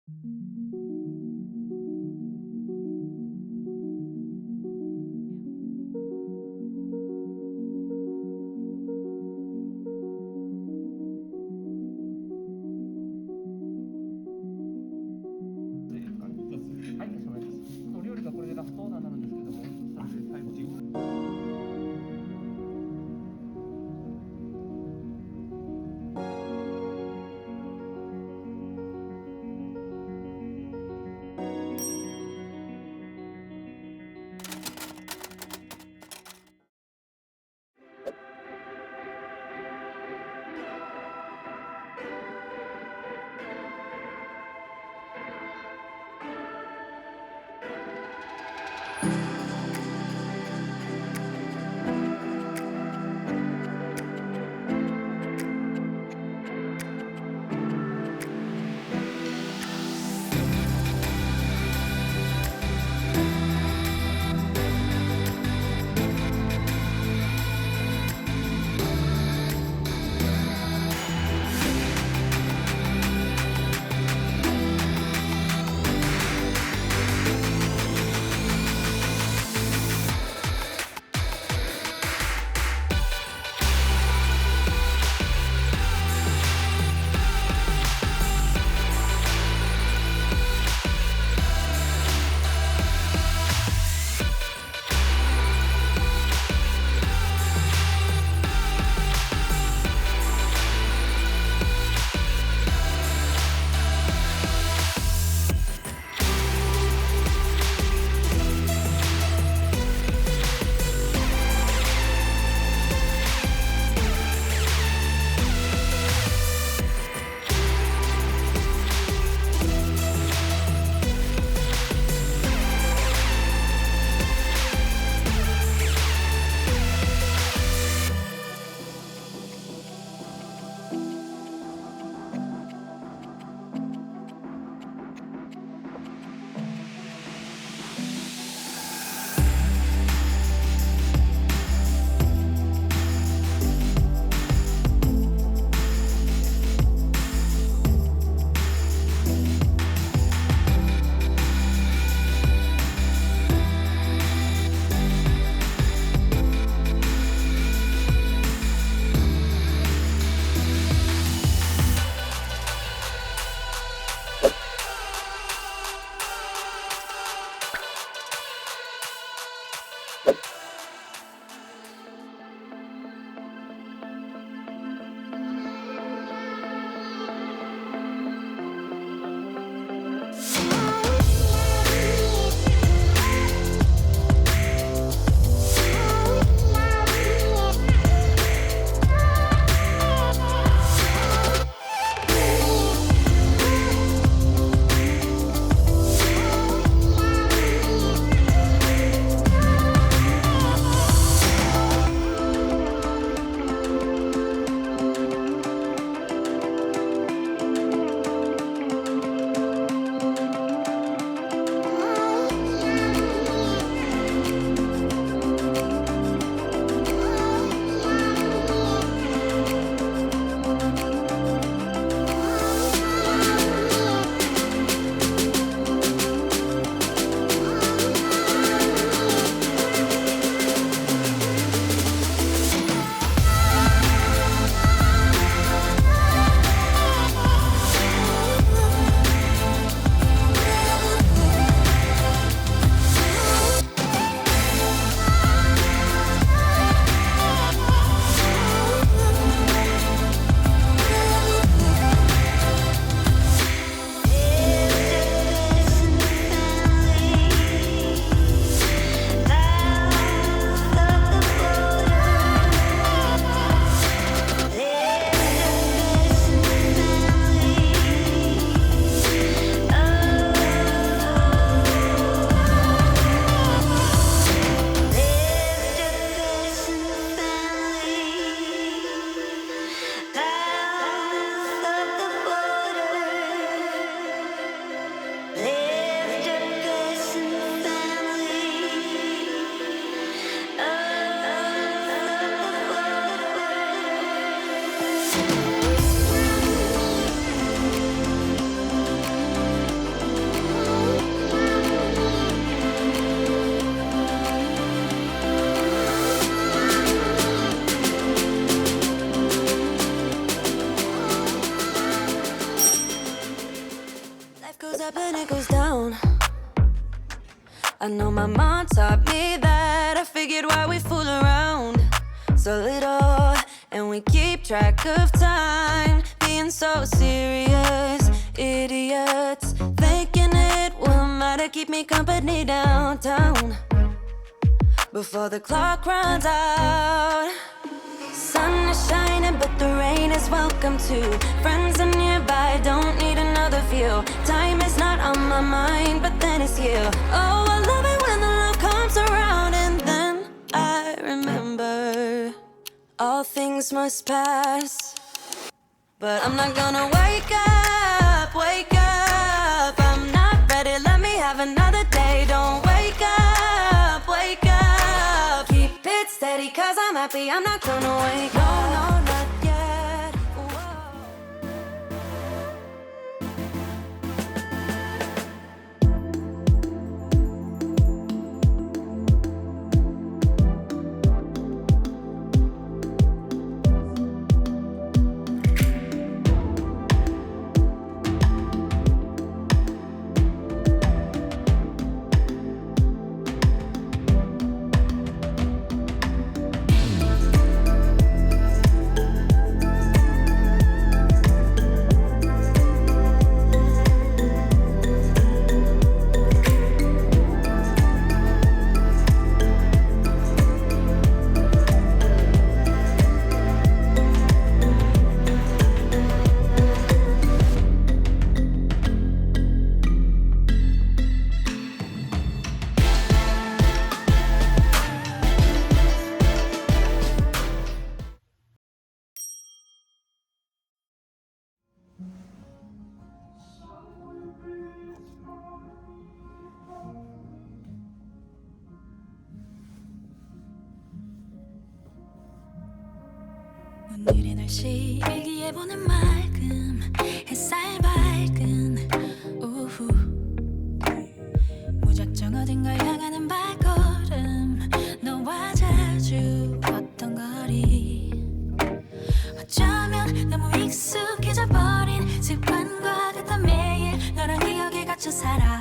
はい、かしこまりました。お料理がこれでラストオーダーになるんですけども、それで最後に。goes up and it goes down. I know my mom taught me that. I figured why we fool around so little, and we keep track of time, being so serious. Idiots thinking it will matter, keep me company downtown before the clock runs out. Sun is shining, but the rain is welcome too. Friends are nearby, don't need another view. Time is not on my mind, but then it's you. Oh, I love it when the love comes around, and then I remember all things must pass. But I'm not gonna wake up, wake up. I'm not ready, let me have another day. Don't wake up, wake up. Keep it steady, cause I'm happy, I'm not gonna wake up. No, not yet. Whoa. 오늘의 날씨 일기예보는 맑음 햇살 밝은 오후 무작정 어딘가 향하는 발걸음 너와 자주 걷던 거리 어쩌면 너무 익숙해져 버린 습관과 같던 매일 너랑 기억에 갇혀 살아